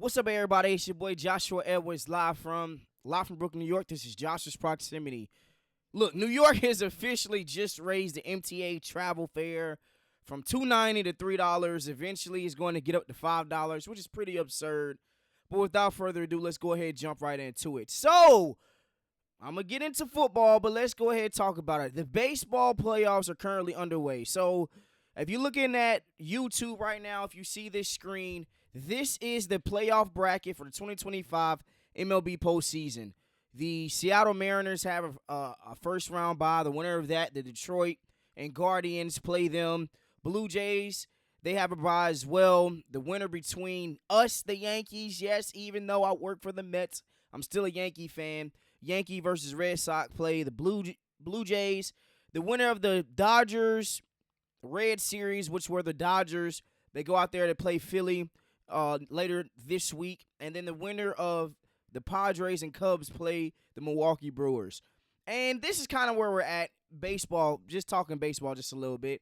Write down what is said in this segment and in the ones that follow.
What's up, everybody? It's your boy Joshua Edwards, live from Brooklyn, New York. This is Joshua's Proximity. Look, New York has officially just raised the MTA travel fare from $2.90 to $3. Eventually, it's going to get up to $5, which is pretty absurd. But without further ado, let's go ahead and jump right into it. So, I'm going to get into football, but let's go ahead and talk about it. The baseball playoffs are currently underway. So, if you're looking at YouTube right now, if you see this screen, this is the playoff bracket for the 2025 MLB postseason. The Seattle Mariners have a first-round bye. The winner of that, the Detroit and Guardians, play them. Blue Jays, they have a bye as well. The winner between us, the Yankees, yes, even though I work for the Mets, I'm still a Yankee fan. Yankee versus Red Sox play the Blue Jays. The winner of the Dodgers Red Series, which were the Dodgers, they go out there to play Philly later this week. And then the winner of the Padres and Cubs play the Milwaukee Brewers. And this is kind of where we're at. Baseball, just talking baseball just a little bit.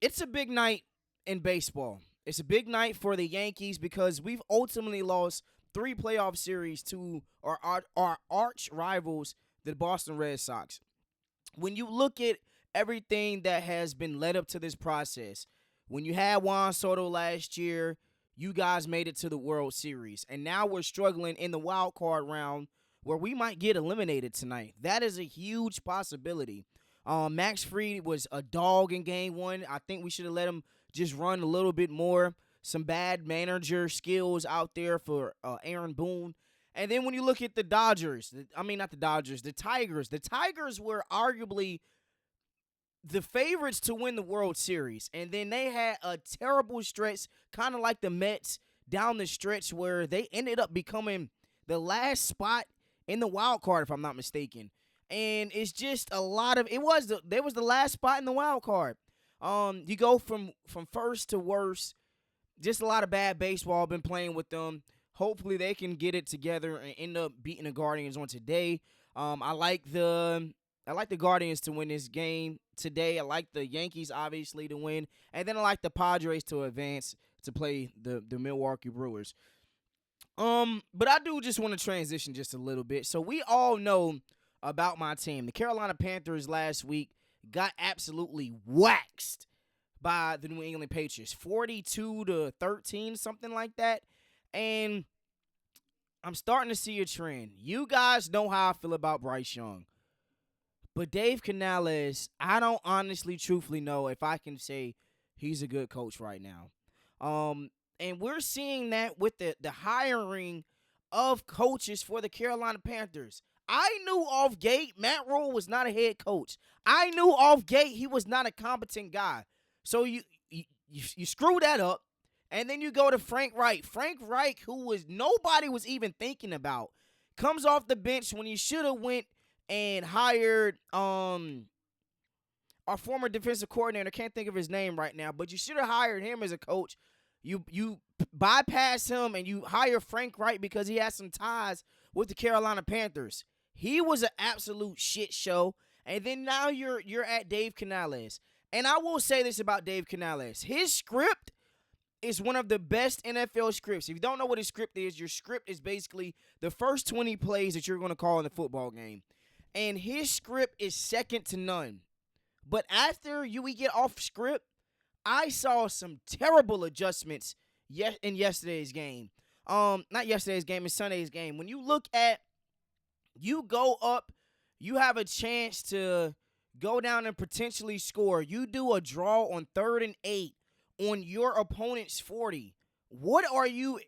It's a big night in baseball. It's a big night for the Yankees because we've ultimately lost 3 playoff series to our arch rivals, the Boston Red Sox. When you look at everything that has been led up to this process, when you had Juan Soto last year, you guys made it to the World Series. And now we're struggling in the wild card round where we might get eliminated tonight. That is a huge possibility. Max Fried was a dog in game 1. I think we should have let him just run a little bit more. Some bad manager skills out there for Aaron Boone. And then when you look at the Tigers. The Tigers were arguably the favorites to win the World Series. And then they had a terrible stretch, kind of like the Mets down the stretch, where they ended up becoming the last spot in the wild card, if I'm not mistaken. And it's just a lot of – they was the last spot in the wild card. You go from first to worst. Just a lot of bad baseball. Been playing with them. Hopefully they can get it together and end up beating the Guardians on today. I like the Guardians to win this game today. I like the Yankees, obviously, to win. And then I like the Padres to advance to play the Milwaukee Brewers. But I do just want to transition just a little bit. So we all know about my team. The Carolina Panthers last week got absolutely waxed by the New England Patriots. 42-13, something like that. And I'm starting to see a trend. You guys know how I feel about Bryce Young. But Dave Canales, I don't honestly, truthfully know if I can say he's a good coach right now. And we're seeing that with the hiring of coaches for the Carolina Panthers. I knew off gate Matt Rule was not a head coach. I knew off gate he was not a competent guy. So you screw that up, and then you go to Frank Reich. Frank Reich, who nobody was even thinking about, comes off the bench when he should have went and hired our former defensive coordinator. Can't think of his name right now, but you should have hired him as a coach. You bypass him and you hire Frank Reich because he has some ties with the Carolina Panthers. He was an absolute shit show. And then now you're at Dave Canales. And I will say this about Dave Canales. His script is one of the best NFL scripts. If you don't know what his script is, your script is basically the first 20 plays that you're going to call in the football game. And his script is second to none. But after we get off script, I saw some terrible adjustments in yesterday's game. Not yesterday's game, it's Sunday's game. When you look at, you go up, you have a chance to go down and potentially score. You do a draw on 3rd and 8 on your opponent's 40. What are you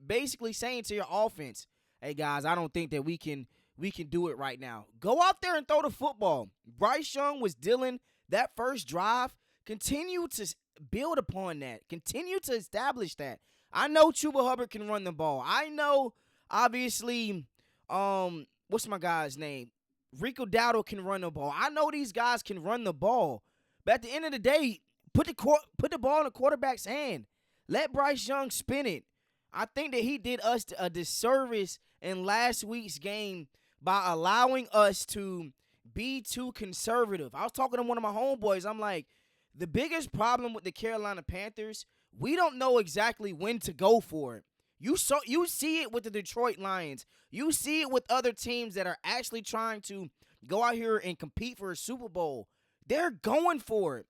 basically saying to your offense? Hey guys, I don't think that we can do it right now. Go out there and throw the football. Bryce Young was dealing that first drive. Continue to build upon that. Continue to establish that. I know Chuba Hubbard can run the ball. I know, obviously, what's my guy's name? Rico Dowdle can run the ball. I know these guys can run the ball. But at the end of the day, put the ball in the quarterback's hand. Let Bryce Young spin it. I think that he did us a disservice in last week's game by allowing us to be too conservative. I was talking to one of my homeboys. I'm like, the biggest problem with the Carolina Panthers we don't know exactly when to go for it. You see it with the Detroit Lions. You see it with other teams that are actually trying to go out here and compete for a Super Bowl. They're going for it.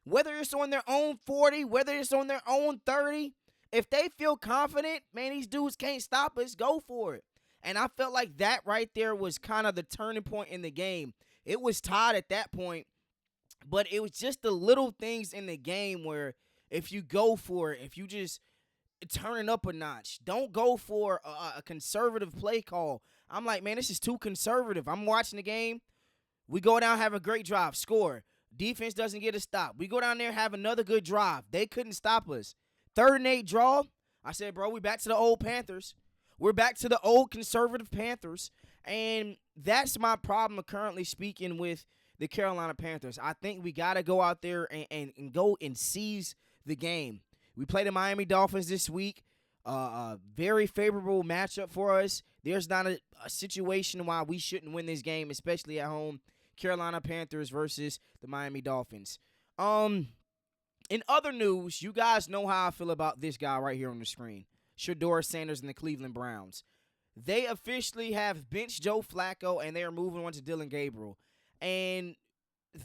Whether it's on their own 40, whether it's on their own 30, if they feel confident, man, these dudes can't stop us, go for it. And I felt like that right there was kind of the turning point in the game. It was tied at that point, but it was just the little things in the game where if you go for it, if you just turn it up a notch, don't go for a conservative play call. I'm like, man, this is too conservative. I'm watching the game. We go down, have a great drive, score. Defense doesn't get a stop. We go down there, have another good drive. They couldn't stop us. 3rd and 8 draw. I said, bro, we back to the old Panthers. We're back to the old conservative Panthers. And that's my problem currently speaking with the Carolina Panthers. I think we got to go out there and go and seize the game. We play the Miami Dolphins this week. A very favorable matchup for us. There's not a situation why we shouldn't win this game, especially at home. Carolina Panthers versus the Miami Dolphins. In other news, you guys know how I feel about this guy right here on the screen, Shedeur Sanders and the Cleveland Browns. They officially have benched Joe Flacco, and they are moving on to Dylan Gabriel. And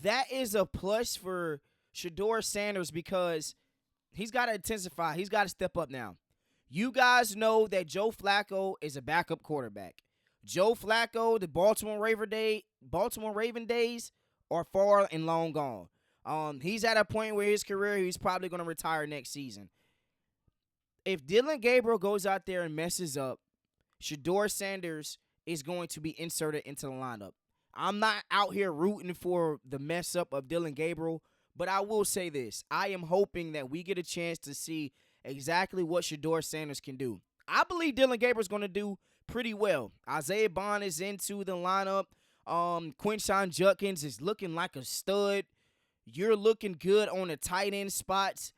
that is a plus for Shedeur Sanders because he's got to intensify. He's got to step up now. You guys know that Joe Flacco is a backup quarterback. Joe Flacco, the Baltimore Raven days are far and long gone. He's at a point where his career, he's probably going to retire next season. If Dylan Gabriel goes out there and messes up, Shedeur Sanders is going to be inserted into the lineup. I'm not out here rooting for the mess up of Dylan Gabriel, but I will say this. I am hoping that we get a chance to see exactly what Shedeur Sanders can do. I believe Dylan Gabriel is going to do pretty well. Isaiah Bond is into the lineup. Quinshon Judkins is looking like a stud. You're looking good on the tight end spots.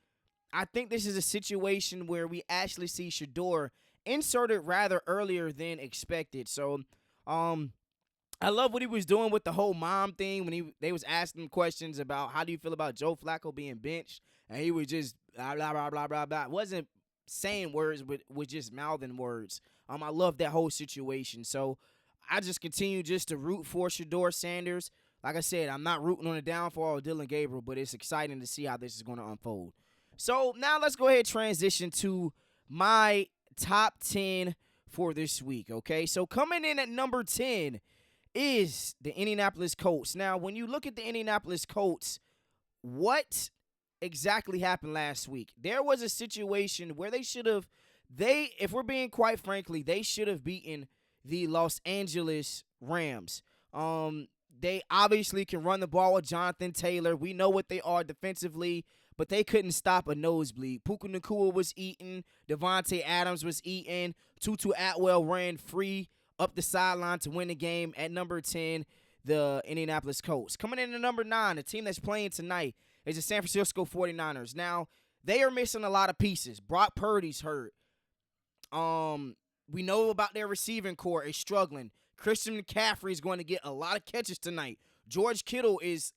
I think this is a situation where we actually see Shedeur inserted rather earlier than expected. So, I love what he was doing with the whole mom thing when they was asking him questions about how do you feel about Joe Flacco being benched, and he was just blah blah blah blah blah blah. Wasn't saying words, but was just mouthing words. I love that whole situation. So I just continue just to root for Shedeur Sanders. Like I said, I'm not rooting on the downfall of Dylan Gabriel, but it's exciting to see how this is going to unfold. So now let's go ahead and transition to my top 10 for this week, okay? So coming in at number 10 is the Indianapolis Colts. Now, when you look at the Indianapolis Colts, what exactly happened last week? There was a situation where if we're being quite frankly, they should have beaten the Los Angeles Rams. They obviously can run the ball with Jonathan Taylor. We know what they are defensively, but they couldn't stop a nosebleed. Puka Nacua was eating. Devontae Adams was eating. Tutu Atwell ran free up the sideline to win the game. At number 10, the Indianapolis Colts. Coming in at number 9, the team that's playing tonight is the San Francisco 49ers. Now, they are missing a lot of pieces. Brock Purdy's hurt. We know about their receiving core is struggling. Christian McCaffrey is going to get a lot of catches tonight. George Kittle is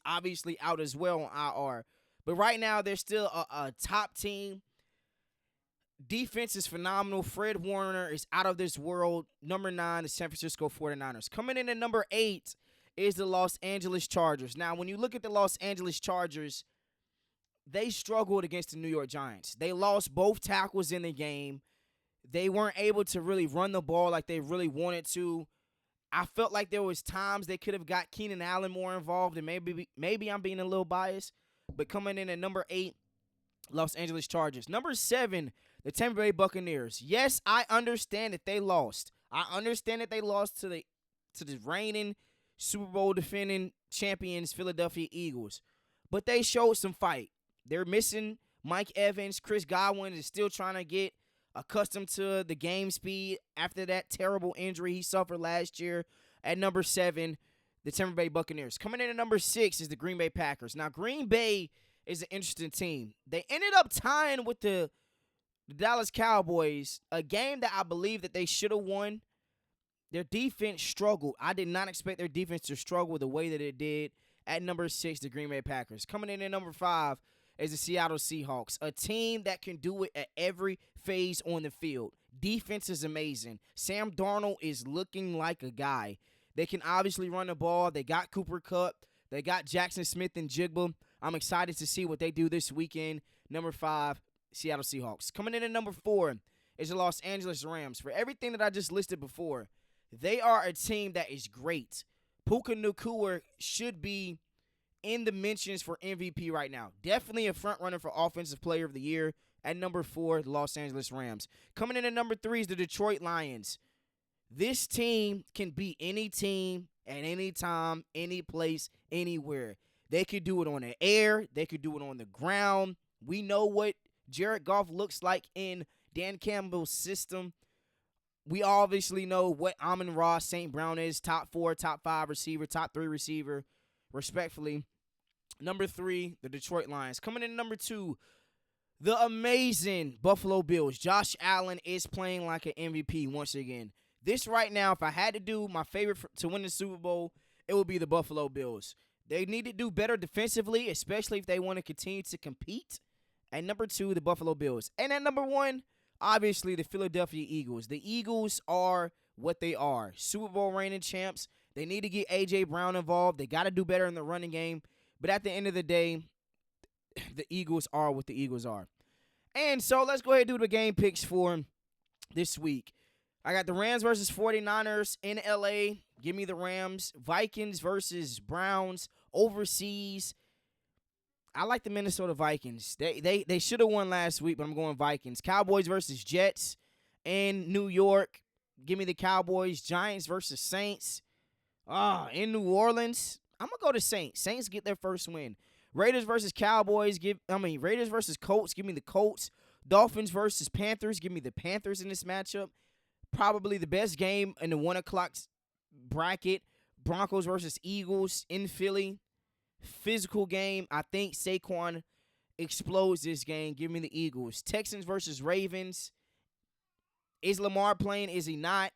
obviously out as well on IR. But right now, they're still a top team. Defense is phenomenal. Fred Warner is out of this world. Number 9, the San Francisco 49ers. Coming in at number 8 is the Los Angeles Chargers. Now, when you look at the Los Angeles Chargers, they struggled against the New York Giants. They lost both tackles in the game. They weren't able to really run the ball like they really wanted to. I felt like there was times they could have got Keenan Allen more involved, and maybe I'm being a little biased. But coming in at number 8, Los Angeles Chargers. Number 7, the Tampa Bay Buccaneers. Yes, I understand that they lost. I understand that they lost to the reigning Super Bowl defending champions, Philadelphia Eagles. But they showed some fight. They're missing Mike Evans. Chris Godwin is still trying to get accustomed to the game speed after that terrible injury he suffered last year. At number 7, the Tampa Bay Buccaneers. Coming in at number 6 is the Green Bay Packers. Now, Green Bay is an interesting team. They ended up tying with the Dallas Cowboys, a game that I believe that they should have won. Their defense struggled. I did not expect their defense to struggle the way that it did. At number 6, the Green Bay Packers. Coming in at number 5 is the Seattle Seahawks, a team that can do it at every phase on the field. Defense is amazing. Sam Darnold is looking like a guy. They can obviously run the ball. They got Cooper Kupp. They got Jackson Smith and Jigba. I'm excited to see what they do this weekend. Number 5, Seattle Seahawks. Coming in at number 4 is the Los Angeles Rams. For everything that I just listed before, they are a team that is great. Puka Nacua should be in the mentions for MVP right now. Definitely a front runner for Offensive Player of the Year. At number 4, the Los Angeles Rams. Coming in at number 3 is the Detroit Lions. This team can beat any team at any time, any place, anywhere. They could do it on the air. They could do it on the ground. We know what Jared Goff looks like in Dan Campbell's system. We obviously know what Amon-Ra St. Brown is. Top 4, top 5 receiver, top 3 receiver, respectfully. Number 3, the Detroit Lions. Coming in number 2, the amazing Buffalo Bills. Josh Allen is playing like an MVP once again. This right now, if I had to do my favorite to win the Super Bowl, it would be the Buffalo Bills. They need to do better defensively, especially if they want to continue to compete. At number 2, the Buffalo Bills. And at number 1, obviously, the Philadelphia Eagles. The Eagles are what they are. Super Bowl reigning champs. They need to get A.J. Brown involved. They got to do better in the running game. But at the end of the day, the Eagles are what the Eagles are. And so let's go ahead and do the game picks for this week. I got the Rams versus 49ers in L.A. Give me the Rams. Vikings versus Browns overseas. I like the Minnesota Vikings. They should have won last week, but I'm going Vikings. Cowboys versus Jets in New York. Give me the Cowboys. Giants versus Saints. In New Orleans. I'm going to go to Saints. Saints get their first win. Raiders versus Cowboys. Raiders versus Colts. Give me the Colts. Dolphins versus Panthers. Give me the Panthers in this matchup. Probably the best game in the 1 o'clock bracket. Broncos versus Eagles in Philly. Physical game. I think Saquon explodes this game. Give me the Eagles. Texans versus Ravens. Is Lamar playing? Is he not?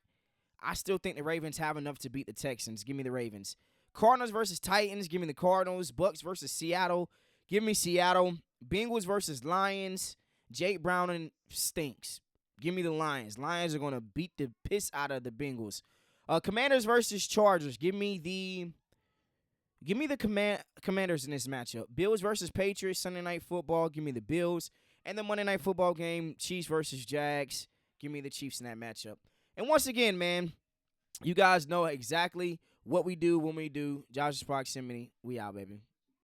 I still think the Ravens have enough to beat the Texans. Give me the Ravens. Cardinals versus Titans. Give me the Cardinals. Bucks versus Seattle. Give me Seattle. Bengals versus Lions. Jake Browning stinks. Give me the Lions. Lions are going to beat the piss out of the Bengals. Commanders versus Chargers. Give me the Commanders in this matchup. Bills versus Patriots. Sunday Night Football. Give me the Bills. And the Monday Night Football game. Chiefs versus Jags. Give me the Chiefs in that matchup. And once again, man, you guys know exactly what we do when we do Josh's Proximity. We out, baby.